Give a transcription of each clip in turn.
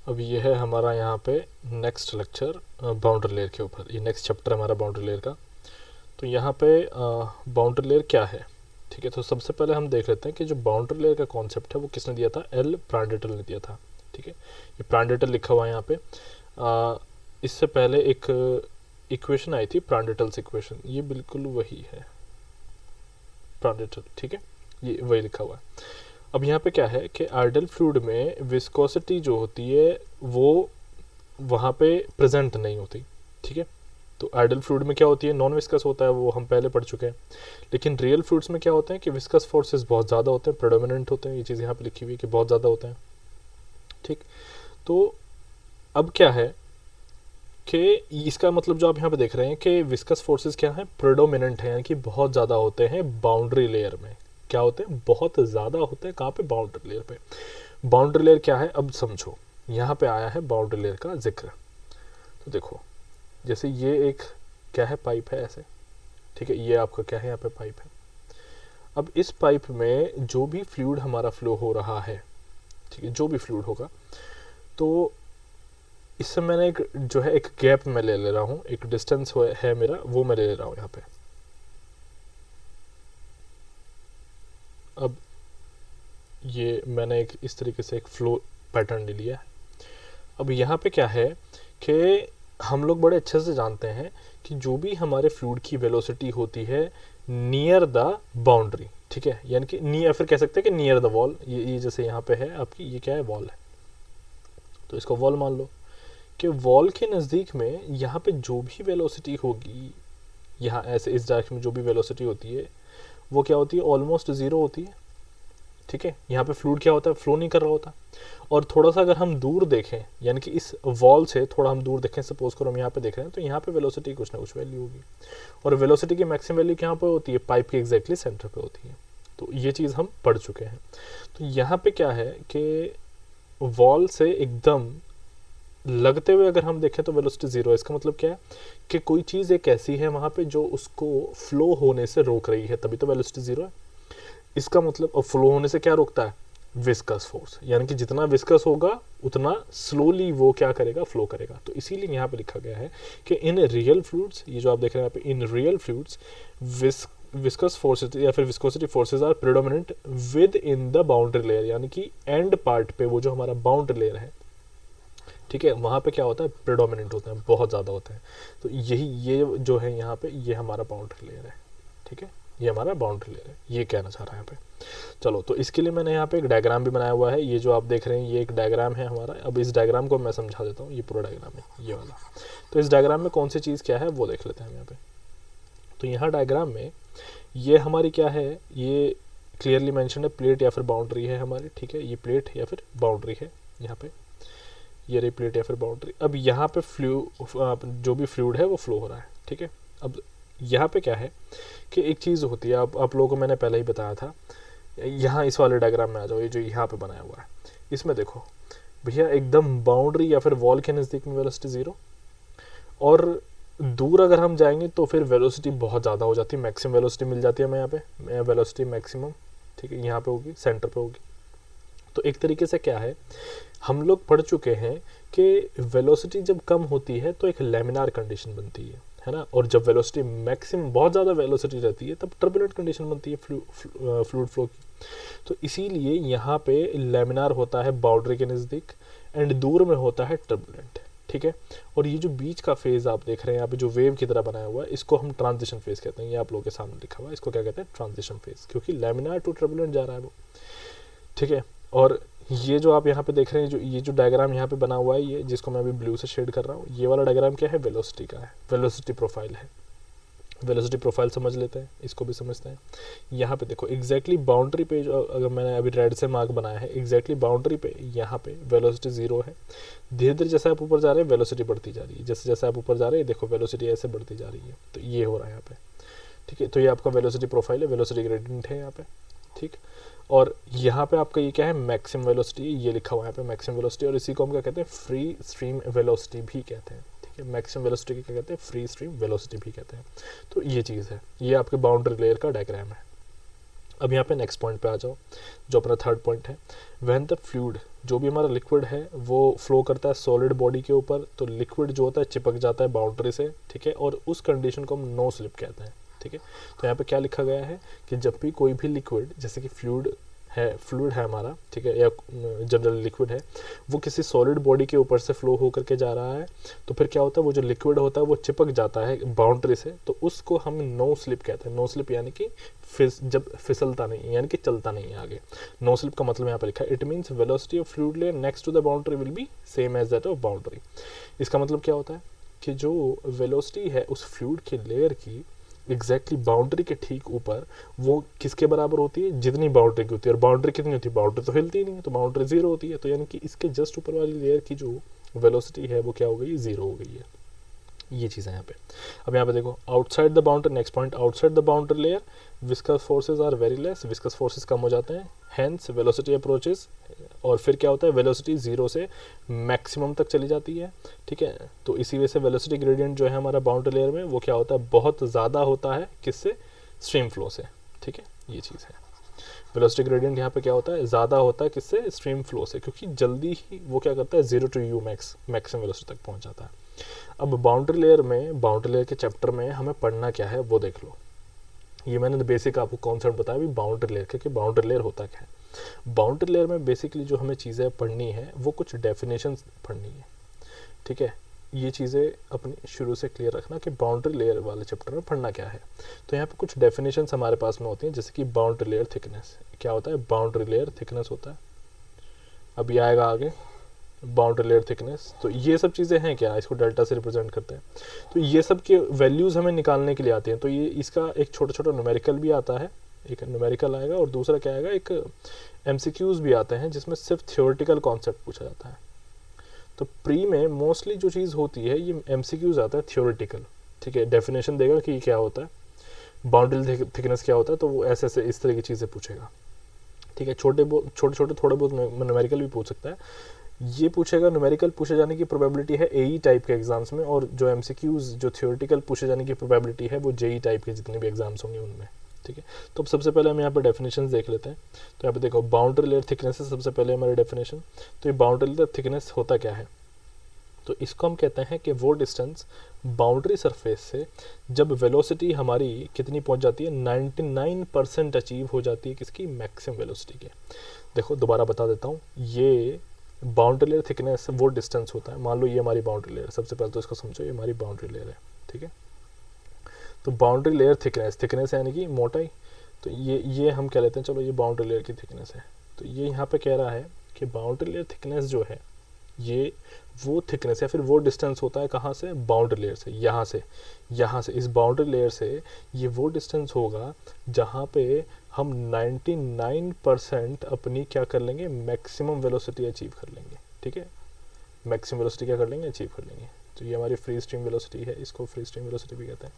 अब ये है हमारा यहाँ पे नेक्स्ट लेक्चर बाउंड्री लेयर के ऊपर, ये नेक्स्ट चैप्टर हमारा बाउंड्री लेयर का। तो यहाँ पे बाउंड्री लेयर क्या है, ठीक है। तो सबसे पहले हम देख लेते हैं कि जो बाउंड्री लेयर का कॉन्सेप्ट है वो किसने दिया था, एल प्रांडेटल ने दिया था, ठीक है। ये प्रांडेटल लिखा हुआ है यहाँ पे। इससे पहले एक इक्वेशन आई थी, प्रांडेटल्स इक्वेशन, ये बिल्कुल वही है प्रांडेटल, ठीक है, ये वही लिखा हुआ है। अब यहाँ पे क्या है कि आइडियल फ्लूइड में विस्कोसिटी जो होती है वो वहाँ पे प्रेजेंट नहीं होती, ठीक है। तो आइडियल फ्लूइड में क्या होती है, नॉन विस्कस होता है, वो हम पहले पढ़ चुके हैं। लेकिन रियल फ्लूइड्स में क्या होते हैं कि विस्कस फोर्सेस बहुत ज़्यादा होते हैं, प्रेडोमिनेंट होते हैं, ये चीज़ यहाँ पे लिखी हुई है कि बहुत ज़्यादा होते हैं, ठीक। तो अब क्या है कि इसका मतलब जो आप यहाँ पे देख रहे हैं कि विस्कस फोर्सेस क्या है, प्रेडोमिनेंट है, यानी कि बहुत ज़्यादा होते हैं बाउंड्री लेयर में। क्या होते हैं, बहुत ज़्यादा होते हैं, कहाँ पे, बाउंड्री लेयर पे। बाउंड्री लेयर क्या है, अब समझो, यहाँ पे आया है बाउंड्री लेयर का जिक्र। तो देखो, जैसे ये एक क्या है, पाइप है ऐसे, ठीक है, ये आपका क्या है, यहाँ पे पाइप है। अब इस पाइप में जो भी फ्लूइड हमारा फ्लो हो रहा है, ठीक है, जो भी फ्लूइड होगा, तो इससे मैंने एक जो है एक गैप में ले रहा हूँ, एक डिस्टेंस है मेरा, वो मैं ले रहा हूँ यहाँ पे। अब ये मैंने एक इस तरीके से एक फ्लो पैटर्न ले लिया है। अब यहाँ पे क्या है कि हम लोग बड़े अच्छे से जानते हैं कि जो भी हमारे फ्लूइड की वेलोसिटी होती है नियर द बाउंड्री, ठीक है, यानी कि नियर, फिर कह सकते हैं कि नियर द वॉल, ये जैसे यहाँ पे है आपकी, ये क्या है, वॉल है, तो इसको वॉल मान लो कि वॉल के नज़दीक में यहाँ पे जो भी वेलोसिटी होगी, यहाँ ऐसे इस डायरेक्शन में जो भी वेलोसिटी होती है वो क्या होती है, ऑलमोस्ट ज़ीरो होती है, ठीक है। यहाँ पे फ्लूइड क्या होता है, फ्लो नहीं कर रहा होता। और थोड़ा सा अगर हम दूर देखें, यानी कि इस वॉल से थोड़ा हम दूर देखें, सपोज करो हम यहाँ पे देख रहे हैं, तो यहाँ पे वेलोसिटी कुछ ना कुछ वैल्यू होगी, और वेलोसिटी की मैक्सिमम वैल्यू कहाँ पे होती है, पाइप के एग्जैक्टली सेंटर पे होती है। तो ये चीज़ हम पढ़ चुके हैं। तो यहाँ पे क्या है कि वॉल से एकदम लगते हुए अगर हम देखें तो वेलोसिटी ज़ीरो है। इसका मतलब क्या है कि कोई चीज़ एक ऐसी है वहाँ पे जो उसको फ्लो होने से रोक रही है, तभी तो वेलोसिटी ज़ीरो है। इसका मतलब अब फ्लो होने से क्या रोकता है, विस्कस फोर्स, यानी कि जितना विस्कस होगा उतना स्लोली वो क्या करेगा, फ्लो करेगा। तो इसीलिए यहाँ पे लिखा गया है कि इन रियल फ्लूइड्स, ये जो आप देख रहे हैं यहाँ पे, in real fluids viscous forces या फिर viscosity forces are predominant within the boundary layer, यानी कि एंड पार्ट पे वो जो हमारा बाउंड्री लेयर है, ठीक है, वहाँ पे क्या होता है, प्रेडोमिनेंट होते हैं, बहुत ज़्यादा होते हैं। तो यही ये जो है यहाँ पे, ये हमारा बाउंड्री लेयर है, ठीक है, ये हमारा बाउंड्री लेयर है, ये कहना चाह रहा है यहाँ पे। चलो, तो इसके लिए मैंने यहाँ पे एक डायग्राम भी बनाया हुआ है, ये जो आप देख रहे हैं ये एक डायग्राम है हमारा। अब इस डायग्राम को मैं समझा देता हूँ, ये पूरा डायग्राम है ये वाला। तो इस डायग्राम में कौन सी चीज़ क्या है वो देख लेते हैं हम यहाँ पे। तो यहाँ डायग्राम में ये हमारी क्या है, ये क्लियरली मैंशन है, प्लेट या फिर बाउंड्री है हमारी, ठीक है, ये प्लेट या फिर बाउंड्री है यहाँ पे, ये रही प्लेट या फिर बाउंड्री। अब यहाँ पे जो भी फ्लूइड है वो फ्लो हो रहा है, ठीक है। अब यहाँ पे क्या है कि एक चीज़ होती है, आप लोगों को मैंने पहले ही बताया था, यहाँ इस वाले डायग्राम में आ जाओ, ये जो यहाँ पे बनाया हुआ है, इसमें देखो भैया, एकदम बाउंड्री या फिर वॉल के नज़दीक में वेलोसिटी ज़ीरो, और दूर अगर हम जाएंगे तो फिर वेलोसिटी बहुत ज़्यादा हो जाती है, मैक्सिमम वेलोसिटी मिल जाती है हमें यहाँ पे, वेलोसिटी मैक्सिमम, ठीक है, यहाँ पे होगी, सेंटर पे होगी। तो एक तरीके से क्या है, हम लोग पढ़ चुके हैं कि वेलोसिटी जब कम होती है तो एक लैमिनार कंडीशन बनती है ना, और जब वेलोसिटी मैक्सिमम बहुत ज़्यादा वेलोसिटी रहती है तब टर्बुलेंट कंडीशन बनती है फ्लूइड फ्लो की। तो इसीलिए यहाँ पे लैमिनार होता है बाउंड्री के नज़दीक, एंड दूर में होता है टर्बुलेंट, ठीक है। और ये जो बीच का फेज आप देख रहे हैं यहाँ पे, जो वेव की तरह बनाया हुआ है, इसको हम ट्रांजिशन फेज कहते हैं। ये आप लोगों के सामने लिखा हुआ है, इसको क्या कहते हैं, ट्रांजिशन फेज, क्योंकि लैमिनार टू टर्बुलेंट जा रहा है वो, ठीक है। और ये जो आप यहाँ पे देख रहे हैं, जो ये जो डायग्राम यहाँ पे बना हुआ है, ये जिसको मैं अभी ब्लू से शेड कर रहा हूँ, ये वाला डायग्राम क्या है, वेलोसिटी का है, वेलोसिटी प्रोफाइल है। वेलोसिटी प्रोफाइल समझ लेते हैं, इसको भी समझते हैं। यहाँ पे देखो एग्जैक्टली बाउंड्री पे, जो अगर मैंने अभी रेड से मार्क बनाया है, एग्जैक्टली बाउंड्री पे यहाँ पे वेलोसिटी ज़ीरो है। धीरे धीरे जैसे आप ऊपर जा रहे हैं वेलोसिटी बढ़ती जा रही है, जैसे जैसे आप ऊपर जा रहे हैं देखो वेलोसिटी ऐसे बढ़ती जा रही है। तो ये हो रहा है यहाँ पे, ठीक है। तो ये आपका वेलोसिटी प्रोफाइल है, वेलोसिटी ग्रेडियंट है यहाँ पे, ठीक। और यहाँ पे आपका ये क्या है, मैक्सिमम वेलोसिटी, ये लिखा हुआ है यहाँ पे मैक्सिमम वेलोसिटी, और इसी को हम क्या कहते हैं, फ्री स्ट्रीम वेलोसिटी भी कहते हैं, ठीक है। मैक्सिमम वेलोसिटी की क्या कहते हैं, फ्री स्ट्रीम वेलोसिटी भी कहते हैं। तो ये चीज़ है, ये आपके बाउंड्री लेयर का डायग्राम है। अब यहाँ पे नेक्स्ट पॉइंट पे आ जाओ, जो अपना थर्ड पॉइंट है, व्हेन द फ्लूइड, जो भी हमारा लिक्विड है वो फ्लो करता है सॉलिड बॉडी के ऊपर, तो लिक्विड जो होता है चिपक जाता है बाउंड्री से, ठीक है, और उस कंडीशन को हम नो स्लिप कहते हैं, ठीक है। तो यहाँ पे क्या लिखा गया है कि जब भी कोई भी लिक्विड, जैसे कि फ्लूइड है हमारा, ठीक है, या जनरल लिक्विड है, वो किसी सॉलिड बॉडी के ऊपर से फ्लो होकर के जा रहा है, तो फिर क्या होता है, वो जो लिक्विड होता है वो चिपक जाता है बाउंड्री से, तो उसको हम नो स्लिप कहते हैं। नो स्लिप यानी कि जब फिसलता नहीं, यानी कि चलता नहीं है आगे। नो स्लिप का मतलब यहाँ पर लिखा है, it means velocity of fluid layer next to the boundary will be same as that of boundary. इसका मतलब क्या होता है कि जो वेलोसिटी है उस फ्लूइड के लेयर की एग्जैक्टली बाउंड्री के ठीक ऊपर, वो किसके बराबर होती है, जितनी बाउंड्री की होती है। और बाउंड्री कितनी होती है, बाउंड्री तो हिलती ही नहीं है, तो बाउंड्री जीरो होती है। तो यानी कि इसके जस्ट ऊपर वाली लेयर की जो वेलोसिटी है वो क्या हो गई, जीरो हो गई है। ये चीज़ है यहाँ पे। अब यहाँ पे देखो, outside the boundary, next point, outside the boundary layer viscous forces are very less, viscous forces कम हो जाते हैं, हेंस वेलोसिटी अप्रोचेस, और फिर क्या होता है, वेलोसिटी जीरो से मैक्सिमम तक चली जाती है, ठीक है। तो इसी वजह से वेलोसिटी ग्रेडियंट जो है हमारा बाउंड्री लेयर में, वो क्या होता है, बहुत ज़्यादा होता है, किससे, स्ट्रीम फ्लो से, ठीक है, ये चीज़ है। वेलोसिटी ग्रेडियंट यहाँ पे क्या होता है, ज़्यादा होता है, किससे, स्ट्रीम फ्लो से, क्योंकि जल्दी ही वो क्या करता है, zero to U maximum velocity तक पहुँच जाता है। अब बाउंड्री लेयर में, बाउंड्री लेयर के चैप्टर में हमें पढ़ना क्या है वो देख लो। ये मैंने बेसिक आपको कॉन्सेप्ट बताया भी बाउंड्री लेयर, क्योंकि बाउंड्री लेयर होता क्या है। बाउंड्री लेयर में बेसिकली जो हमें चीज़ें पढ़नी है वो कुछ डेफिनेशंस पढ़नी है, ठीक है। ये चीज़ें अपनी शुरू से क्लियर रखना कि बाउंड्री लेयर वाले चैप्टर में पढ़ना क्या है। तो यहाँ पे कुछ डेफिनेशंस हमारे पास में होती हैं, जैसे कि बाउंड्री लेयर थिकनेस क्या होता है, बाउंड्री लेयर थिकनेस होता है, अब ये आएगा आगे, बाउंड्री लेयर थिकनेस। तो ये सब चीज़ें हैं क्या, इसको डेल्टा से रिप्रेजेंट करते हैं। तो ये सब के वैल्यूज़ हमें निकालने के लिए आती हैं। तो ये इसका एक छोटा छोटा न्यूमेरिकल भी आता है, एक न्यूमेरिकल आएगा, और दूसरा क्या आएगा, एक एमसीक्यूज़ भी आते हैं जिसमें सिर्फ थियोरेटिकल कॉन्सेप्ट पूछा जाता है। तो प्री में मोस्टली जो चीज़ होती है ये एमसीक्यूज़ आता है थियोरेटिकल, ठीक है। डेफिनेशन देगा कि क्या होता है, बाउंड्री थिकनेस क्या होता है, तो वो ऐसे ऐसे इस तरह की चीज़ें पूछेगा, ठीक है। छोटे छोटे थोड़े बहुत न्यूमेरिकल भी पूछ सकता है। ये पूछेगा, न्यूमेरिकल पूछे जाने की प्रोबेबिलिटी है एई टाइप के एग्जाम्स में, और जो एमसीक्यूज़ जो थियोरेटिकल पूछे जाने की प्रोबेबिलिटी है वो जेई टाइप के जितने भी एग्जाम्स होंगे उनमें, ठीक है। तो अब सबसे पहले हम यहाँ पे डेफिनेशंस देख लेते हैं। तो यहाँ पे देखो, बाउंड्री लेयर थिकनेस है सबसे पहले हमारी डेफिनेशन। तो ये बाउंड्री लेयर थिकनेस होता क्या है, तो इसको हम कहते हैं कि वो डिस्टेंस बाउंड्री सरफेस से जब वेलोसिटी हमारी कितनी पहुंच जाती है, 99% अचीव हो जाती है, किसकी, मैक्सिमम वेलोसिटी के। देखो दोबारा बता देता हूँ, ये बाउंड्री लेयर थिकनेस वो डिस्टेंस होता है, मान लो ये हमारी बाउंड्री लेयर, सबसे पहले तो इसको समझो, ये हमारी बाउंड्री लेयर है, ठीक है। तो बाउंड्री लेयर थिकनेस यानी कि मोटाई, तो ये हम कह लेते हैं, चलो ये बाउंड्री लेयर की थिकनेस है। तो ये यहाँ पे कह रहा है कि बाउंड्री लेयर थिकनेस जो है ये वो थिकनेस या फिर वो डिस्टेंस होता है, कहाँ से, बाउंड्री लेयर से, यहाँ से इस बाउंड्री लेयर से ये वो डिस्टेंस होगा जहाँ पे हम 99% अपनी क्या कर लेंगे, मैक्सिमम वेलोसिटी अचीव कर लेंगे, ठीक है। मैक्सिमम वेलोसिटी क्या कर लेंगे, अचीव कर लेंगे। तो ये हमारी फ्री स्ट्रीम वेलोसिटी है, इसको फ्री स्ट्रीम वेलोसिटी भी कहते हैं।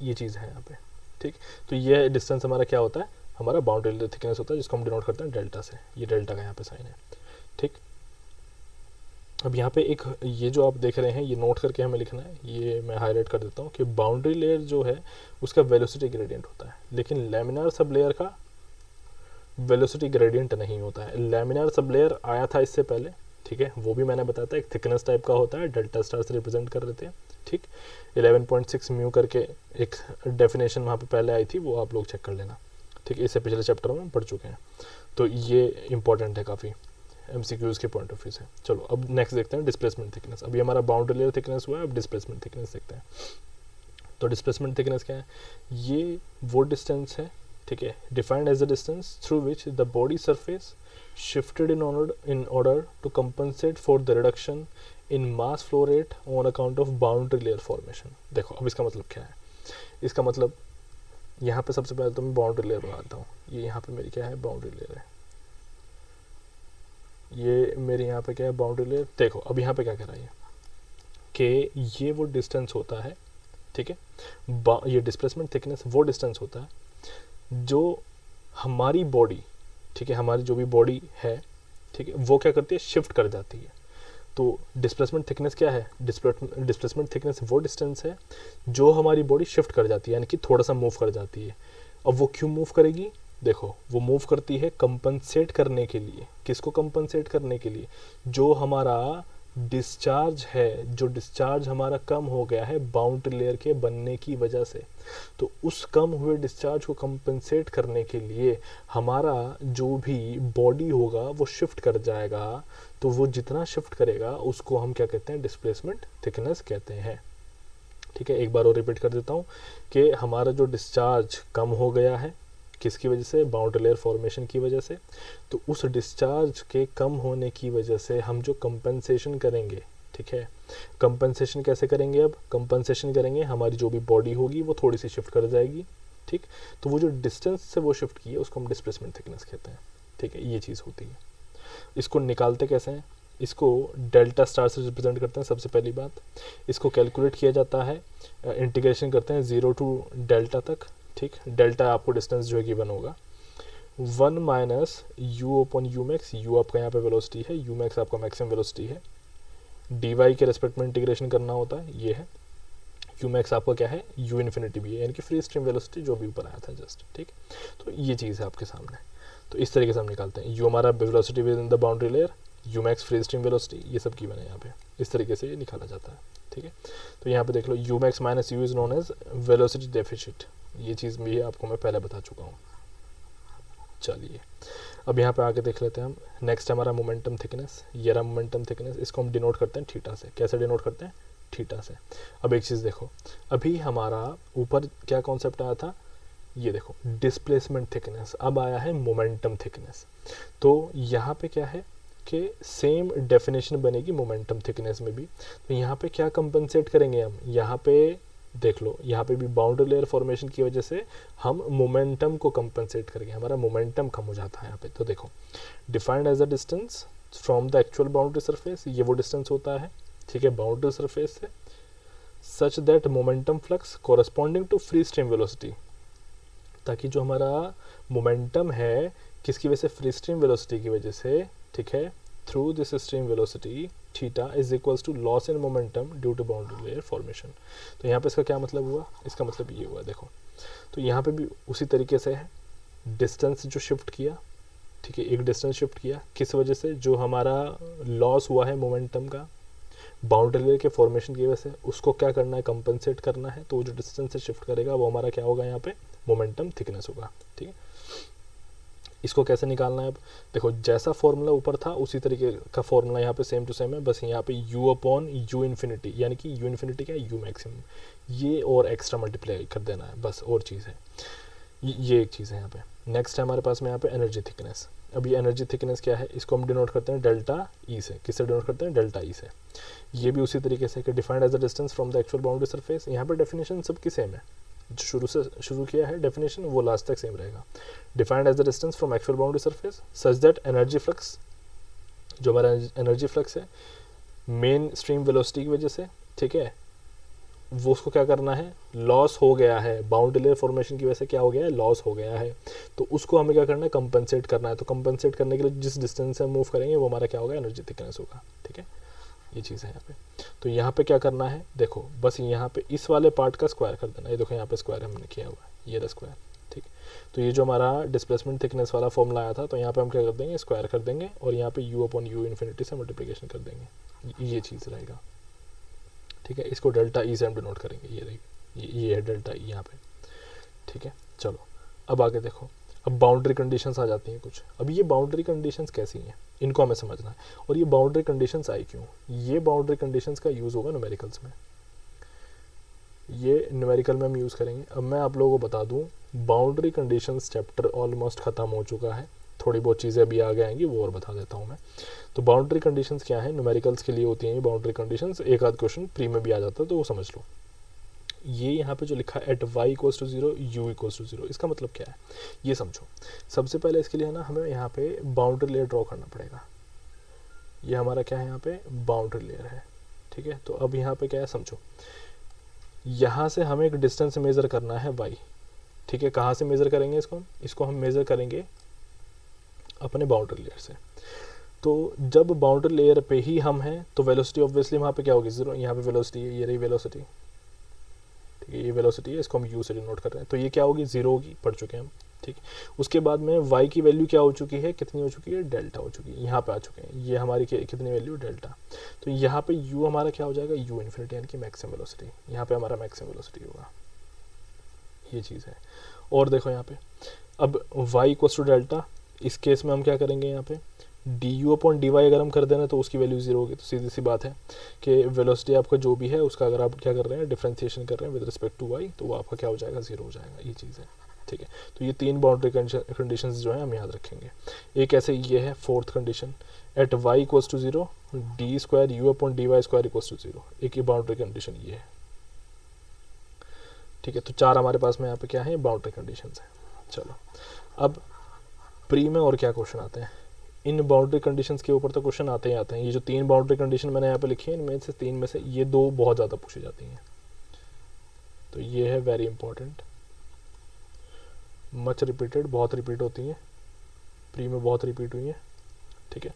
ये चीज़ है यहाँ पे, ठीक। तो ये डिस्टेंस हमारा क्या होता है, हमारा बाउंड्री लेयर थिकनेस होता है, जिसको हम डिनोट करते हैं डेल्टा से। ये डेल्टा का यहाँ पे साइन है, ठीक। अब यहाँ पे एक ये जो आप देख रहे हैं ये नोट करके हमें लिखना है, ये मैं हाईलाइट कर देता हूँ कि बाउंड्री लेयर जो है उसका वेलोसिटी ग्रेडियंट होता है, लेकिन लैमिनार सब लेयर का वेलोसिटी ग्रेडियंट नहीं होता है। लैमिनार सब लेयर आया था इससे पहले, ठीक है, वो भी मैंने बताया था, एक थिकनेस टाइप का होता है, डेल्टा स्टार से रिप्रेजेंट कर देते हैं, ठीक। 11.6 म्यू करके एक डेफिनेशन वहाँ पे पहले आई थी, वो आप लोग चेक कर लेना, ठीक है, इससे पिछले चैप्टर में पढ़ चुके हैं। तो ये इंपॉर्टेंट है काफ़ी एमसीक्यूज़ के पॉइंट ऑफ व्यू से। चलो अब नेक्स्ट देखते हैं डिस्प्लेसमेंट थिकनेस। अभी हमारा बाउंड्री लेयर थिकनेस हुआ है, अब डिस्प्लेसमेंट थिकनेस देखते हैं। तो डिस्प्लेसमेंट थिकनेस क्या है, ये वो डिस्टेंस है, ठीक है, defined as a distance through which the body surface shifted in order to compensate for the reduction in mass flow rate on account of boundary layer formation। देखो अब इसका मतलब क्या है, इसका मतलब यहाँ पे सबसे पहले तो मैं बाउंड्री लेयर बनाता हूँ, ये यहाँ पे मेरी क्या है, बाउंड्री लेयर है, ये मेरे यहाँ पे क्या है, बाउंड्री लेयर। देखो अब यहाँ पे क्या कह रहा है कि ये वो डिस्टेंस होता है, ठीक है, ये डिस्प्लेसमेंट थिकनेस वो डिस्टेंस होता है जो हमारी बॉडी, ठीक है, हमारी जो भी बॉडी है, ठीक है, वो क्या करती है, शिफ्ट कर जाती है। तो डिस्प्लेसमेंट थिकनेस क्या है, डिस्प्लेसमेंट थिकनेस वो डिस्टेंस है जो हमारी बॉडी शिफ्ट कर जाती है, यानी कि थोड़ा सा मूव कर जाती है। अब वो क्यों मूव करेगी? देखो वो मूव करती है कंपनसेट करने के लिए। किसको कंपनसेट करने के लिए? जो हमारा डिस्चार्ज है, जो डिस्चार्ज हमारा कम हो गया है बाउंड्री लेयर के बनने की वजह से, तो उस कम हुए डिस्चार्ज को कंपनसेट करने के लिए हमारा जो भी बॉडी होगा वो शिफ्ट कर जाएगा। तो वो जितना शिफ्ट करेगा उसको हम क्या कहते हैं? डिस्प्लेसमेंट थिकनेस कहते हैं। ठीक है, एक बार और रिपीट कर देता हूँ कि हमारा जो डिस्चार्ज कम हो गया है किसकी वजह से? बाउंड्री लेयर फॉर्मेशन की वजह से। तो उस डिस्चार्ज के कम होने की वजह से हम जो कंपनसेशन करेंगे, ठीक है, कंपनसेशन कैसे करेंगे? अब कंपनसेशन करेंगे, हमारी जो भी बॉडी होगी वो थोड़ी सी शिफ्ट कर जाएगी। ठीक, तो वो जो डिस्टेंस से वो शिफ्ट की है उसको हम डिस्प्लेसमेंट थिकनेस कहते हैं। ठीक है, ये चीज़ होती है। इसको निकालते कैसे हैं? इसको डेल्टा स्टार से रिप्रेजेंट करते हैं सबसे पहली बात। इसको कैलकुलेट किया जाता है, इंटीग्रेशन करते हैं 0 टू डेल्टा तक। ठीक, डेल्टा आपको डिस्टेंस जो है गिवन होगा 1 minus you upon you max. You आपका यहाँ पे वेलोसिटी है, यू मैक्स आपका मैक्सिमम वेलोसिटी है। डी वाई के रेस्पेक्ट में इंटीग्रेशन करना होता है, ये है। यू मैक्स आपका क्या है? यू इन्फिनिटी भी है, यानी कि फ्री स्ट्रीम वेलोसिटी जो भी ऊपर आया था जस्ट। ठीक, तो ये चीज़ है आपके सामने। तो इस तरीके से हम निकालते हैं। यू हमारा velocity with in the boundary layer, you max free stream velocity, ये सब गिवन है यहाँ पे। इस तरीके से ये निकाला जाता है। ठीक है, तो यहाँ पे देख लो u max minus u is known as velocity deficit. ये चीज़ भी आपको मैं पहले बता चुका हूँ। चलिए अब यहाँ पे आके देख लेते हैं हम। नेक्स्ट हमारा मोमेंटम थिकनेस। ये रहा मोमेंटम थिकनेस, इसको हम डिनोट करते हैं थीटा से। कैसे डिनोट करते हैं? थीटा से। अब एक चीज़ देखो, अभी हमारा ऊपर क्या कॉन्सेप्ट आया था? ये देखो डिस्प्लेसमेंट थिकनेस, अब आया है मोमेंटम थिकनेस। तो यहाँ पे क्या है कि सेम डेफिनेशन बनेगी मोमेंटम थिकनेस में भी। तो यहाँ पे क्या कंपनसेट करेंगे हम? यहाँ पे देख लो, यहाँ पे भी बाउंड्री लेयर फॉर्मेशन की वजह से हम मोमेंटम को कंपनसेट करेंगे, हमारा मोमेंटम कम हो जाता है यहाँ पे। तो देखो defined as a distance from the actual boundary surface, ये वो डिस्टेंस होता है, ठीक है, बाउंड्री सरफेस से, such that momentum flux corresponding to free stream velocity, ताकि जो हमारा मोमेंटम है किसकी वजह से? फ्री स्ट्रीम वेलोसिटी की वजह से, ठीक है, through this stream velocity theta is equals to loss in momentum due to boundary layer formation. तो यहाँ पे इसका क्या मतलब हुआ? इसका मतलब ये हुआ, देखो तो यहाँ पे भी उसी तरीके से है, डिस्टेंस जो शिफ्ट किया, ठीक है, एक डिस्टेंस शिफ्ट किया, किस वजह से? जो हमारा लॉस हुआ है मोमेंटम का बाउंड्री लेयर के फॉर्मेशन की वजह से, उसको क्या करना है? कंपनसेट करना है। तो वो जो डिस्टेंस से शिफ्ट करेगा वो हमारा क्या होगा? यहाँ पे मोमेंटम थिकनेस होगा। ठीक है, इसको कैसे निकालना है? अब देखो जैसा फॉर्मूला ऊपर था उसी तरीके का फॉर्मूला यहाँ पे सेम टू सेम है, बस यहाँ पे u अपॉन यू इन्फिनिटी, यानी कि यू इन्फिनिटी क्या है? यू मैक्सिमम, ये और एक्स्ट्रा मल्टीप्लाई कर देना है, बस और चीज़ है, ये एक चीज़ है यहाँ पे। नेक्स्ट है हमारे पास में यहाँ पे एनर्जी थिकनेस। अब ये एनर्जी थिकनेस क्या है? इसको हम डिनोट करते हैं डेल्टा ई से। किससे डिनोट करते हैं? डेल्टा ई से। ये भी उसी तरीके से कि defined as the distance from the actual boundary surface. यहाँ पे डेफिनेशन सबकी सेम है, जो शुरू से शुरू किया है डेफिनेशन वो लास्ट तक सेम रहेगा। Defined as the distance from actual boundary surface such that energy flux, जो हमारा एनर्जी फ्लक्स है मेन स्ट्रीम वेलोसिटी की वजह से, ठीक है, वो उसको क्या करना है? लॉस हो गया है बाउंड्री लेयर फॉर्मेशन की वजह से, क्या हो गया है? लॉस हो गया है। तो उसको हमें क्या करना है? कंपनसेट करना है। तो कंपनसेट करने के लिए जिस डिस्टेंस से हम मूव करेंगे वो हमारा क्या होगा? एनर्जी थिकनेस होगा। ठीक है, ये चीज़ है यहाँ पे। तो यहाँ पे क्या करना है? देखो बस यहाँ पे इस वाले पार्ट का स्क्वायर कर देना। ये देखो यहाँ पे स्क्वायर हमने किया हुआ है, ये रहा स्क्वायर। ठीक, तो ये जो हमारा डिस्प्लेसमेंट थिकनेस वाला फॉर्मूला आया था, तो यहाँ पे हम क्या कर देंगे? स्क्वायर कर देंगे और यहाँ पे यू अपॉन यू इन्फिनिटी से मल्टीप्लिकेशन कर देंगे, ये चीज़ रहेगा। ठीक है, इसको डेल्टा ई से हम डिनोट करेंगे, ये रहेगी, ये है डेल्टा ई यहाँ पे। ठीक है, चलो अब आगे देखो, अब बाउंड्री कंडीशंस आ जाती हैं कुछ। अब ये बाउंड्री कंडीशंस कैसी हैं इनको हमें समझना है। और ये बाउंड्री कंडीशंस आई क्यों? ये बाउंड्री कंडीशंस का यूज़ होगा न्यूमेरिकल्स में, ये न्यूमेरिकल में हम यूज़ करेंगे। अब मैं आप लोगों को बता दूं, बाउंड्री कंडीशंस चैप्टर ऑलमोस्ट ख़त्म हो चुका है, थोड़ी बहुत चीज़ें अभी आगे आएंगी वो और बता देता हूँ मैं। तो बाउंड्री कंडीशंस क्या है? न्यूमेरिकल्स के लिए होती हैं ये बाउंड्री कंडीशंस। एक आध क्वेश्चन प्री में भी आ जाता है तो वो समझ लो। ये यहाँ पे जो लिखा है at y equals to 0 u equals to 0, इसका मतलब क्या है ये समझो। सबसे पहले इसके लिए है ना हमें यहाँ पे बाउंड्री लेयर ड्रॉ करना पड़ेगा। ये हमारा क्या है? यहाँ पे बाउंड्री लेयर है। ठीक है, तो अब यहाँ पे क्या है समझो, यहाँ से हमें एक डिस्टेंस मेज़र करना है y। ठीक है, कहाँ से मेज़र करेंगे इसको हम मेज़र करेंगे अपने बाउंड्री लेयर से। तो जब बाउंड्री लेयर पे ही हम हैं तो वेलोसिटी ऑब्वियसली वहाँ पे क्या होगी? 0। यहाँ पे वेलोसिटी है, ये रही वेलोसिटी। ठीक है, ये वेलोसिटी है, इसको हम यू से डिनोट कर रहे हैं। तो ये क्या होगी, जीरो होगी, पढ़ चुके हैं हम। ठीक है, उसके बाद में वाई की वैल्यू क्या हो चुकी है, कितनी हो चुकी है, डेल्टा हो चुकी है, यहाँ पे आ चुके हैं, ये हमारी कितनी वैल्यू, डेल्टा। तो यहाँ पे यू हमारा क्या हो जाएगा, यू इन्फिनिटी, यानी कि मैक्सिमम वेलोसिटी, यहाँ पे हमारा मैक्सिमम वेलोसिटी होगा, ये चीज़ है। और देखो यहाँ पे अब y इक्वल टू डेल्टा, इस केस में हम क्या करेंगे, यहाँ पे D U upon D Y अगर हम कर देना तो उसकी वैल्यू जीरो होगी। तो सीधी सी बात है कि वेलोसिटी आपका जो भी है उसका अगर आप क्या कर रहे हैं, डिफरेंशिएशन कर रहे हैं विद रिस्पेक्ट टू वाई, तो वो आपका क्या हो जाएगा, जीरो हो जाएगा, ये चीज़ है। ठीक है, तो ये तीन बाउंड्री कंडीशंस जो है हम याद रखेंगे। एक ऐसे ये है fourth condition, at Y equals to zero D square U upon D Y square equals to zero, एक ये बाउंड्री कंडीशन ये है। ठीक है, तो चार हमारे पास में यहाँ पे क्या है, बाउंड्री कंडीशंस है। चलो अब प्री में और क्या क्वेश्चन आते हैं, इन बाउंड्री कंडीशंस के ऊपर तो क्वेश्चन आते ही आते हैं। ये जो तीन बाउंड्री कंडीशन मैंने यहाँ पे लिखी है, इनमें से तीन में से ये दो बहुत ज़्यादा पूछी जाती हैं। तो ये है वेरी इंपॉर्टेंट, मच रिपीटेड, बहुत रिपीट होती हैं, प्री में बहुत रिपीट हुई है। ठीक है,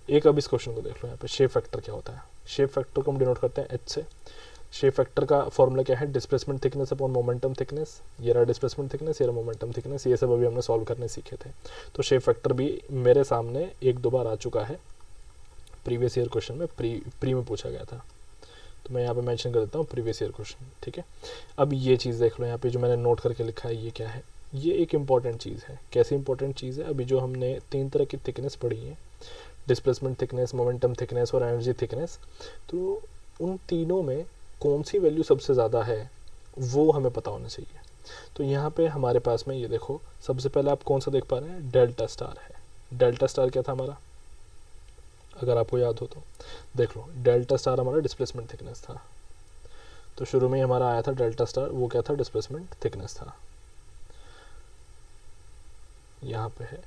एक अब इस क्वेश्चन को देख लो, यहाँ पे शेप फैक्टर क्या होता है। शेप फैक्टर को हम डिनोट करते हैं एच से। शेप फैक्टर का फॉर्मूला क्या है, displacement thickness upon momentum thickness. ये रहा डिस्प्लेसमेंट थिकनेस, ये रहा मोमेंटम थिकनेस, ये सब अभी हमने सॉल्व करने सीखे थे। तो शेप फैक्टर भी मेरे सामने एक दो बार आ चुका है, प्रीवियस ईयर क्वेश्चन में, प्री में पूछा गया था, तो मैं यहाँ पे मेंशन कर देता हूँ प्रीवियस ईयर क्वेश्चन। ठीक है, अब ये चीज़ देख लो, यहाँ पे जो मैंने नोट करके लिखा है, ये क्या है, ये एक इंपॉर्टेंट चीज़ है। कैसी इंपॉर्टेंट चीज़ है, अभी जो हमने तीन तरह की थिकनेस पढ़ी है, डिस्प्लेसमेंट थिकनेस, मोमेंटम थिकनेस और एनर्जी थिकनेस, तो उन तीनों में कौन सी वैल्यू सबसे ज़्यादा है वो हमें पता होना चाहिए। तो यहाँ पे हमारे पास में ये देखो, सबसे पहले आप कौन सा देख पा रहे हैं, डेल्टा स्टार है। डेल्टा स्टार क्या था हमारा, अगर आपको याद हो तो देख लो, डेल्टा स्टार हमारा डिस्प्लेसमेंट थिकनेस था। तो शुरू में हमारा आया था डेल्टा स्टार, वो क्या था, डिस्प्लेसमेंट थिकनेस था। यहाँ पे है,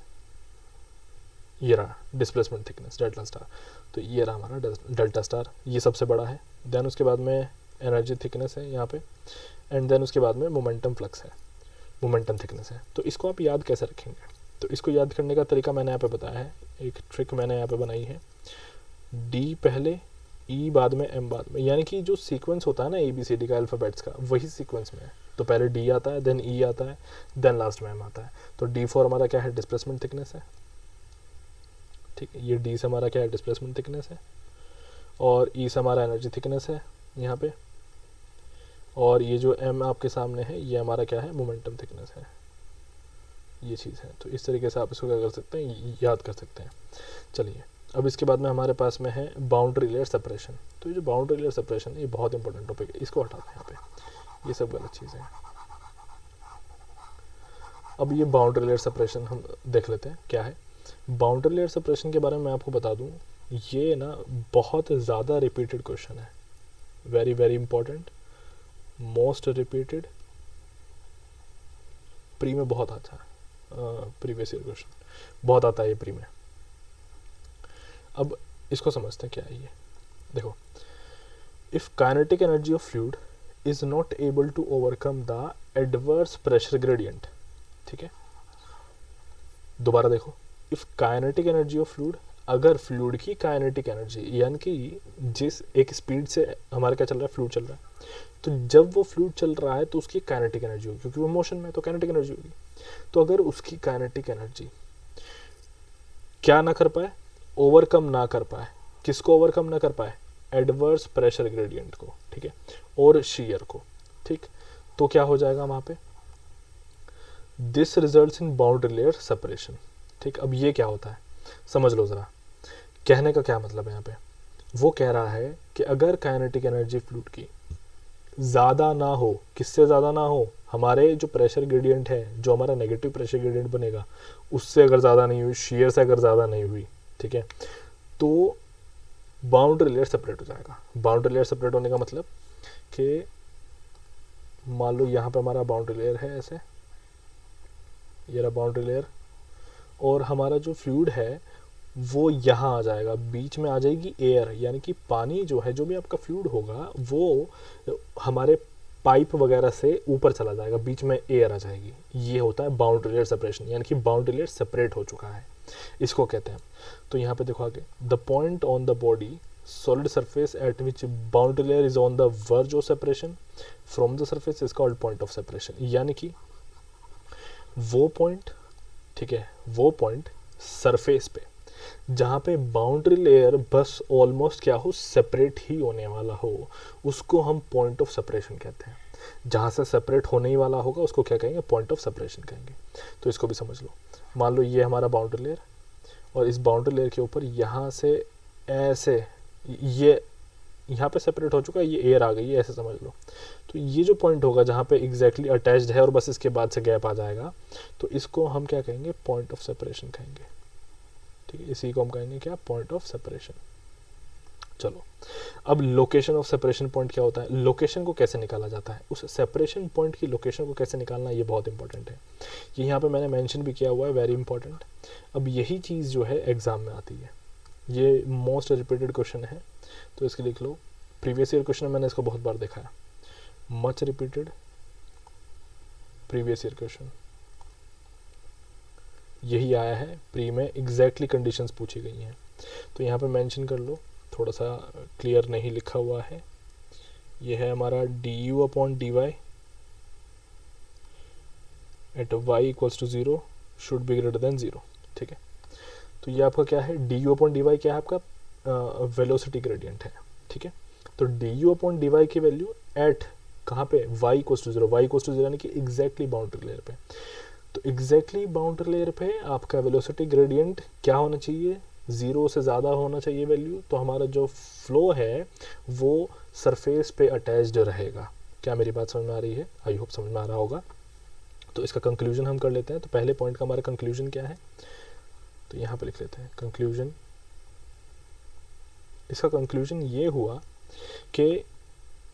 ये रहा डिस्प्लेसमेंट थिकनेस डेल्टा स्टार, तो ये रहा हमारा डेल्टा स्टार, ये सबसे बड़ा है। देन उसके बाद में एनर्जी थिकनेस है यहाँ पे, एंड देन उसके बाद में मोमेंटम फ्लक्स है, मोमेंटम थिकनेस है। तो इसको आप याद कैसे रखेंगे, तो इसको याद करने का तरीका मैंने यहाँ पे बताया है, एक ट्रिक मैंने यहाँ पे बनाई है, डी पहले, ई बाद में, एम बाद में, यानी कि जो सीक्वेंस होता है ना ABCD का अल्फ़ाबेट्स का, वही सीक्वेंस में है। तो पहले डी आता है, देन ई आता है, देन लास्ट में एम आता है। तो D4 हमारा क्या है, डिस्प्लेसमेंट थिकनेस है। ठीक है, ये डी से हमारा क्या है, डिस्प्लेसमेंट थिकनेस है, और ई से हमारा एनर्जी थिकनेस है यहाँ पे, और ये जो एम आपके सामने है, ये हमारा क्या है, मोमेंटम थिकनेस है, ये चीज़ है। तो इस तरीके से आप इसको क्या कर सकते हैं, याद कर सकते हैं। चलिए, अब इसके बाद में हमारे पास में है बाउंड्री लेयर सेपरेशन। तो ये जो बाउंड्री लेयर सेपरेशन है, ये बहुत इंपॉर्टेंट टॉपिक है, इसको हटाते हैं यहाँ पे, ये सब गलत चीज़ें हैं। अब ये बाउंड्री लेयर सेपरेशन हम देख लेते हैं क्या है। बाउंड्री लेयर सेपरेशन के बारे में मैं आपको बता दूं, ये ना बहुत ज़्यादा रिपीटेड क्वेश्चन है, very very important, most repeated, pre में बहुत आता है, प्रीवियस ईयर क्वेश्चन बहुत आता है ये प्री में। अब इसको समझते हैं क्या है ये, देखो, if kinetic energy of fluid is not able to overcome the adverse pressure gradient. ठीक है, दोबारा देखो, if kinetic energy of fluid, अगर फ्लूइड की काइनेटिक एनर्जी, यानी कि जिस एक स्पीड से हमारा क्या चल रहा है, फ्लूइड चल रहा है, तो जब वो फ्लूइड चल रहा है तो उसकी काइनेटिक एनर्जी होगी, क्योंकि वो मोशन में है तो काइनेटिक एनर्जी होगी। तो अगर उसकी काइनेटिक एनर्जी क्या ना कर पाए, ओवरकम ना कर पाए, किसको ओवरकम ना कर पाए, एडवर्स प्रेशर ग्रेडियंट को, ठीक है, और शीयर को, ठीक, तो क्या हो जाएगा वहाँ पे, this results in boundary layer separation. ठीक, अब ये क्या होता है समझ लो ज़रा, कहने का क्या मतलब है यहाँ पे, वो कह रहा है कि अगर काइनेटिक एनर्जी फ्लूइड की ज़्यादा ना हो, किससे ज़्यादा ना हो, हमारे जो प्रेशर ग्रेडियंट है, जो हमारा नेगेटिव प्रेशर ग्रेडियंट बनेगा, उससे अगर ज़्यादा नहीं हुई, शीयर से अगर ज़्यादा नहीं हुई, ठीक है, तो बाउंड्री लेयर सेपरेट हो जाएगा। बाउंड्री लेयर सेपरेट होने का मतलब कि मान लो यहाँ पे हमारा बाउंड्री लेयर है ऐसे, ये रहा बाउंड्री लेयर, और हमारा जो फ्लूइड है वो यहाँ आ जाएगा, बीच में आ जाएगी एयर, यानी कि पानी जो है, जो भी आपका फ्लूइड होगा वो हमारे पाइप वगैरह से ऊपर चला जाएगा, बीच में एयर आ जाएगी। ये होता है बाउंड्री लेयर सेपरेशन, यानी कि बाउंड्री लेयर सेपरेट हो चुका है, इसको कहते हैं। तो यहाँ पे देखो आगे, the point on the body solid surface at which boundary layer is on the verge of separation from the surface is called point of separation। यानी कि वो पॉइंट, ठीक है, वो पॉइंट सरफेस पे जहाँ पे बाउंड्री लेयर बस ऑलमोस्ट क्या हो, सेपरेट ही होने वाला हो, उसको हम पॉइंट ऑफ सेपरेशन कहते हैं। जहाँ से सेपरेट होने ही वाला होगा उसको क्या कहेंगे, पॉइंट ऑफ सेपरेशन कहेंगे। तो इसको भी समझ लो। मान लो ये हमारा बाउंड्री लेयर, और इस बाउंड्री लेयर के ऊपर यहाँ से ऐसे ये यहाँ पे सेपरेट हो चुका है, ये एयर आ गई है, ऐसे समझ लो। तो ये जो पॉइंट होगा जहाँ पे एग्जैक्टली अटैच्ड है और बस इसके बाद से गैप आ जाएगा, तो इसको हम क्या कहेंगे, पॉइंट ऑफ सेपरेशन कहेंगे। ठीक है, इसी को हम कहेंगे क्या, पॉइंट ऑफ सेपरेशन। चलो, अब लोकेशन ऑफ सेपरेशन पॉइंट क्या होता है, लोकेशन को कैसे निकाला जाता है, उस सेपरेशन पॉइंट की लोकेशन को कैसे निकालना, ये बहुत इंपॉर्टेंट है। ये यहाँ पे मैंने मेंशन भी किया हुआ है, वेरी इंपॉर्टेंट। अब यही चीज़ जो है एग्जाम में आती है, ये मोस्ट रिपीटेड क्वेश्चन है, तो इसके लिख लो। प्रीवियस ईयर क्वेश्चन मैंने इसको बहुत बार देखा है, much repeated previous year question यही आया है प्री में, एग्जैक्टली कंडीशंस पूछी गई हैं। तो यहाँ पे मेंशन कर लो, थोड़ा सा क्लियर नहीं लिखा हुआ है। ये है हमारा du/dy at y equals to 0 should be greater than 0। ठीक है, तो ये आपका क्या है, du/dy क्या है, आपका वेलोसिटी ग्रेडियंट है। ठीक है, तो du/dy की वैल्यू एट कहाँ पे, y equals to 0, y equals to 0 यानी कि एग्जैक्टली बाउंड्री लेयर पे। तो एग्जैक्टली बाउंड्री लेयर पे आपका वेलोसिटी ग्रेडियंट क्या होना चाहिए, 0 से ज़्यादा होना चाहिए वैल्यू। तो हमारा जो फ्लो है वो सरफेस पे अटैच्ड रहेगा। क्या मेरी बात समझ में आ रही है, आई होप समझ में आ रहा होगा। तो इसका कंक्लूजन हम कर लेते हैं। तो पहले पॉइंट का हमारा कंक्लूजन क्या है, तो यहाँ पे लिख लेते हैं कंक्लूजन। इसका कंक्लूजन ये हुआ कि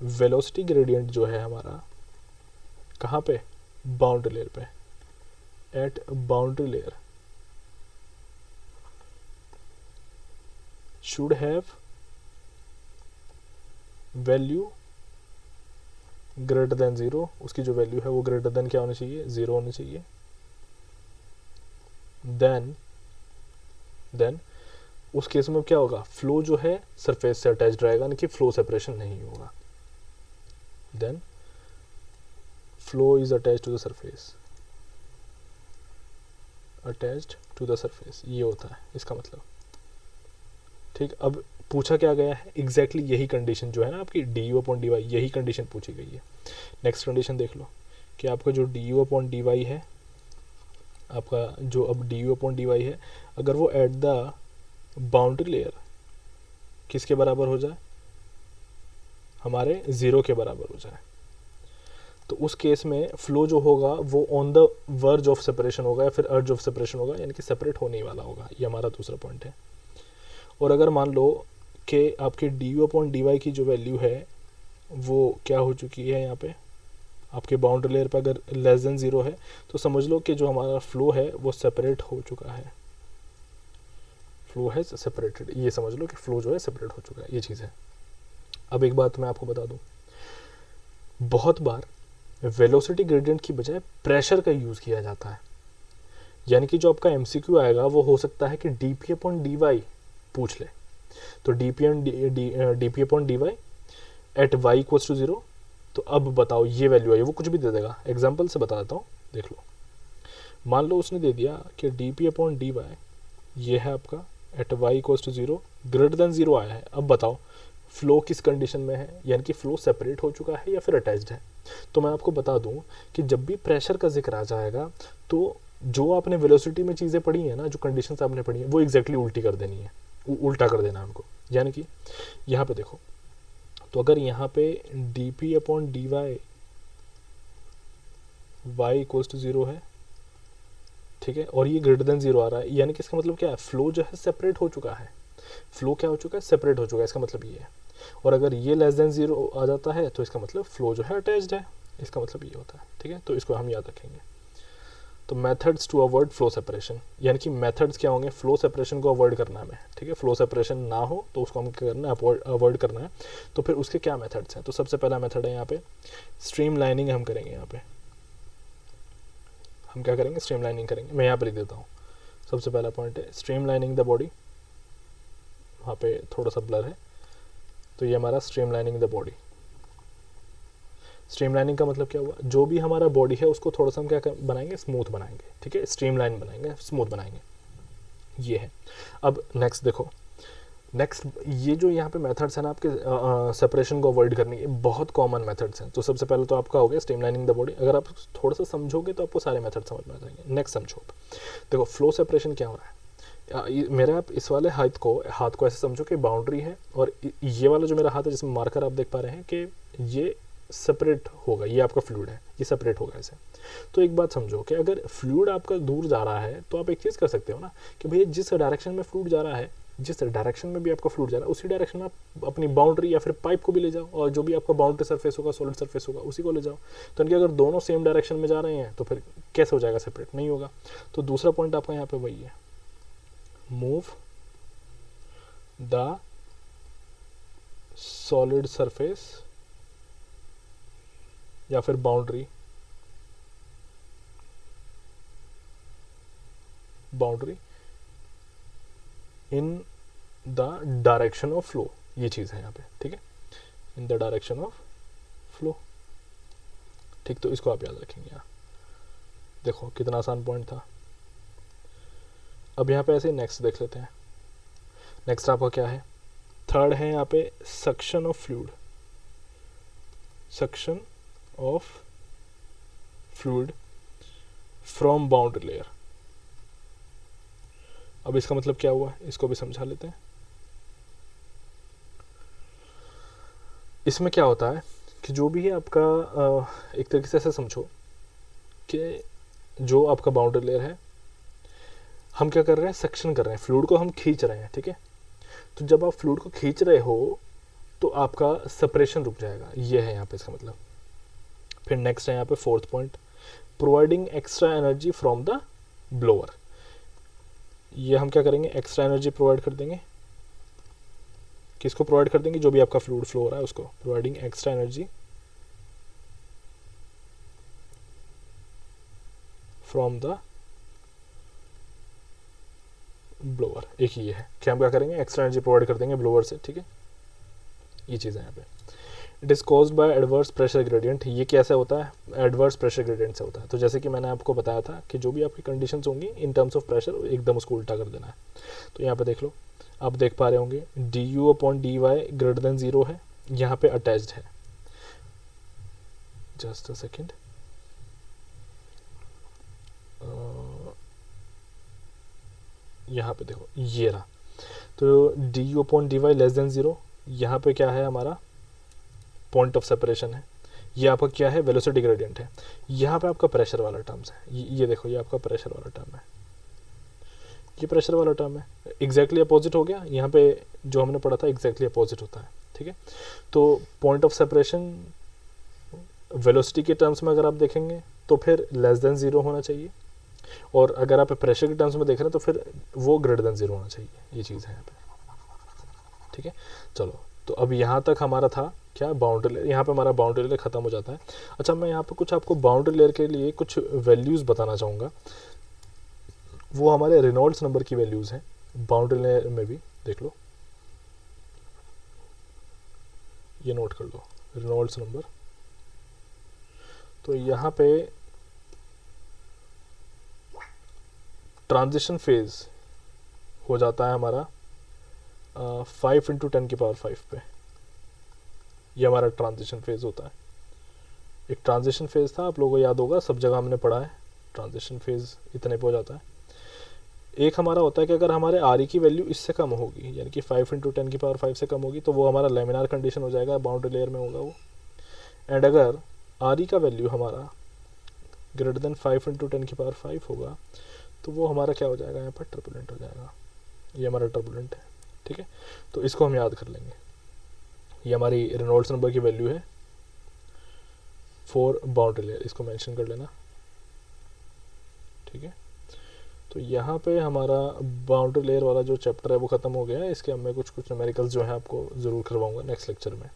वेलोसिटी ग्रेडियंट जो है हमारा कहाँ पे, बाउंड्री लेयर पे, at boundary layer should have value greater than 0। उसकी जो वैल्यू है वो ग्रेटर देन क्या होनी चाहिए, 0 होनी चाहिए। देन उस केस में क्या होगा, फ्लो जो है सरफेस से अटैच्ड रहेगा, यानी कि फ्लो सेपरेशन नहीं होगा। Then flow is attached to the surface, attached to the surface, ये होता है इसका मतलब। ठीक, अब पूछा क्या गया है, एग्जैक्टली यही कंडीशन जो है ना आपकी du/dy, यही कंडीशन पूछी गई है। नेक्स्ट कंडीशन देख लो कि आपका जो du/dy है, आपका जो अब du/dy है, अगर वो एट द बाउंड्री लेयर किसके बराबर हो जाए, हमारे 0 के बराबर हो जाए, तो उस केस में फ्लो जो होगा वो on the verge of separation होगा या फिर अर्ज ऑफ सेपरेशन होगा, यानी कि सेपरेट होने ही वाला होगा। ये हमारा दूसरा पॉइंट है। और अगर मान लो कि आपके du/dy की जो वैल्यू है वो क्या हो चुकी है, यहाँ पे आपके बाउंड्री लेयर पर अगर लेस देन 0 है, तो समझ लो कि जो हमारा फ्लो है वो सेपरेट हो चुका है, फ्लो है सेपरेटेड, ये समझ लो कि फ्लो जो है सेपरेट हो चुका है, ये चीज़ है। अब एक बात मैं आपको बता दूं, बहुत बार वेलोसिटी ग्रेडियंट की बजाय प्रेशर का यूज़ किया जाता है। यानी कि जो आपका MCQ आएगा वो हो सकता है कि dp/dy पूछ ले। तो dp/dy eight y equals to 0। तो अब बताओ ये वैल्यू है, वो कुछ भी दे देगा। एग्जाम्पल से बता देता हूँ, देख लो। मान लो उसने दे दिया कि dp/dy ये है आपका at y equals to 0 greater than 0 आया है। अब बताओ फ्लो किस कंडीशन में है, यानी कि फ्लो सेपरेट हो चुका है या फिर अटैच्ड है। तो मैं आपको बता दूं कि जब भी प्रेशर का जिक्र आ जाएगा तो जो आपने वेलोसिटी में चीज़ें पढ़ी हैं ना, जो कंडीशंस आपने पढ़ी हैं, वो एग्जैक्टली उल्टी कर देनी है, उल्टा कर देना है उनको। यानी कि यहाँ पे देखो, तो अगर यहाँ पे dp/dy y इक्वल्स टू 0 है, ठीक है, और ये ग्रेटर देन 0 आ रहा है, यानी कि इसका मतलब क्या है, फ्लो जो है सेपरेट हो चुका है। फ्लो क्या हो चुका है, सेपरेट हो चुका है, इसका मतलब ये है। और अगर ये लेस देन 0 आ जाता है तो इसका मतलब फ्लो जो है अटैच्ड है, इसका मतलब ये होता है। ठीक है, तो इसको हम याद रखेंगे। तो methods to avoid flow separation, यानी कि मेथड्स क्या होंगे, फ्लो सेपरेशन को अवॉइड करना है हमें। ठीक है, फ्लो सेपरेशन ना हो तो उसको हम क्या करना है, अवॉइड करना है। तो फिर उसके क्या मेथड्स हैं, तो सबसे पहला मेथड है यहाँ पे स्ट्रीम लाइनिंग हम करेंगे। यहाँ पे हम क्या करेंगे, स्ट्रीम लाइनिंग करेंगे। मैं यहाँ पर लिख देता हूँ, सबसे पहला पॉइंट है स्ट्रीम लाइनिंग द बॉडी। वहाँ पे थोड़ा सा ब्लर है, तो ये हमारा स्ट्रीमलाइनिंग द बॉडी। स्ट्रीमलाइनिंग का मतलब क्या हुआ, जो भी हमारा बॉडी है उसको थोड़ा सा हम क्या बनाएंगे, स्मूथ बनाएंगे, ठीक है, स्ट्रीमलाइन बनाएंगे, स्मूथ बनाएंगे, ये है। अब नेक्स्ट देखो, नेक्स्ट ये जो यहाँ पे मेथड्स हैं ना आपके सेपरेशन को अवॉइड करने के, बहुत कॉमन मेथड्स हैं। तो सबसे पहले तो आपका हो गया स्ट्रीमलाइनिंग द बॉडी, अगर आप थोड़ा सा समझोगे तो आपको सारे मेथड समझ में आ जाएंगे। नेक्स्ट समझो, देखो फ्लो सेपरेशन क्या हो रहा है। मेरा आप इस वाले हाथ को ऐसे समझो कि बाउंड्री है, और ये वाला जो मेरा हाथ है जिसमें मार्कर आप देख पा रहे हैं कि ये सेपरेट होगा, ये आपका फ्लूइड है, ये सेपरेट होगा ऐसे। तो एक बात समझो कि अगर फ्लूइड आपका दूर जा रहा है तो आप एक चीज़ कर सकते हो ना कि भैया जिस डायरेक्शन में फ्लूइड जा रहा है, जिस डायरेक्शन में भी आपका फ्लूइड जा रहा है उसी डायरेक्शन में आप अपनी बाउंड्री या फिर पाइप को भी ले जाओ, और जो भी आपका बाउंड्री सरफेस होगा, सॉलिड सरफेस होगा, उसी को ले जाओ। तो इनके अगर दोनों सेम डायरेक्शन में जा रहे हैं तो फिर कैसे हो जाएगा, सेपरेट नहीं होगा। तो दूसरा पॉइंट आपका यहाँ पे वही है, मूव द सॉलिड सरफेस या फिर boundary in the direction of flow, ये चीज़ है यहाँ पे, ठीक है, in the direction of flow, ठीक। तो इसको आप याद रखेंगे यहाँ, देखो कितना आसान पॉइंट था। अब यहाँ पे ऐसे नेक्स्ट देख लेते हैं। नेक्स्ट आपका क्या है, थर्ड है यहाँ पे suction of fluid, suction of fluid from boundary layer. अब इसका मतलब क्या हुआ, इसको भी समझा लेते हैं। इसमें क्या होता है कि जो भी है आपका एक तरीके से ऐसे समझो कि जो आपका बाउंड्री लेयर है, हम क्या कर रहे हैं, सक्शन कर रहे हैं, फ्लूइड को हम खींच रहे हैं, ठीक है। तो जब आप फ्लूइड को खींच रहे हो तो आपका सेपरेशन रुक जाएगा, ये है यहाँ पे इसका मतलब। फिर नेक्स्ट है यहाँ पे fourth point, providing extra energy from the blower. ये हम क्या करेंगे, एक्स्ट्रा एनर्जी प्रोवाइड कर देंगे, किसको प्रोवाइड कर देंगे, जो भी आपका फ्लूइड फ्लो हो रहा है उसको, providing extra energy from the blower. एक ये है कि हम क्या करेंगे, एक्स्ट्रा एनर्जी प्रोवाइड कर देंगे ब्लोअर से, ठीक है, ये चीज़ है यहाँ पे। It is caused by adverse pressure gradient. ये कैसे होता है, एडवर्स प्रेशर ग्रेडियंट से होता है। तो जैसे कि मैंने आपको बताया था कि जो भी आपकी कंडीशंस होंगी इन टर्म्स ऑफ प्रेशर, एकदम उसको उल्टा कर देना है। तो यहाँ पे देख लो, आप देख पा रहे होंगे D U upon D Y greater than 0 है, यहाँ पे अटैच्ड है, जस्ट अ सेकेंड, यहाँ पे देखो ये रहा। तो D U upon D Y less than 0, यहाँ पे क्या है हमारा पॉइंट ऑफ सेपरेशन है, ये आपका क्या है, वेलोसिटी ग्रेडियंट है। यहाँ पे आपका प्रेशर वाला टर्म्स है, ये देखो ये आपका प्रेशर वाला टर्म है, ये प्रेशर वाला टर्म है, एग्जैक्टली अपोजिट हो गया। यहाँ पे जो हमने पढ़ा था एग्जैक्टली अपोजिट होता है, ठीक है। तो पॉइंट ऑफ सेपरेशन वेलोसिटी के टर्म्स में अगर आप देखेंगे तो फिर लेस देन 0 होना चाहिए, और अगर आप प्रेशर के टर्म्स में देख रहे हैं तो फिर वो ग्रेटर देन 0 होना चाहिए, ये चीज़ है यहाँ पे, ठीक है। चलो, तो अब यहाँ तक हमारा था क्या, बाउंड्री लेयर। यहाँ पे हमारा बाउंड्री लेयर खत्म हो जाता है। अच्छा, मैं यहाँ पे कुछ आपको बाउंड्री लेयर के लिए कुछ वैल्यूज़ बताना चाहूँगा, वो हमारे रेनॉल्ड्स नंबर की वैल्यूज़ हैं। बाउंड्री लेयर में भी देख लो, ये नोट कर लो, रेनॉल्ड्स नंबर। तो यहाँ पे ट्रांजिशन फेज हो जाता है हमारा 5 × 10⁵ पे, ये हमारा ट्रांजिशन फेज होता है। एक ट्रांजिशन फेज था, आप लोगों को याद होगा, सब जगह हमने पढ़ा है, ट्रांजिशन फेज इतने पे हो जाता है। एक हमारा होता है कि अगर हमारे आर ई की वैल्यू इससे कम होगी, यानी कि 5 × 10⁵ से कम होगी, तो वो हमारा लेमिनार कंडीशन हो जाएगा, बाउंड्री लेयर में होगा वो। एंड अगर आर ई का वैल्यू हमारा ग्रेटर देन 5 × 10⁵ होगा, तो वो हमारा क्या हो जाएगा, यहाँ पर टर्बुलेंट हो जाएगा, ये हमारा टर्बुलेंट है, ठीक है। तो इसको हम याद कर लेंगे, ये हमारी रेनॉल्ड्स नंबर की वैल्यू है फॉर बाउंड्री लेयर, इसको मेंशन कर लेना, ठीक है। तो यहाँ पे हमारा बाउंड्री लेयर वाला जो चैप्टर है वो ख़त्म हो गया है। इसके अब मैं कुछ न्यूमेरिकल्स जो है आपको ज़रूर करवाऊँगा नेक्स्ट लेक्चर में।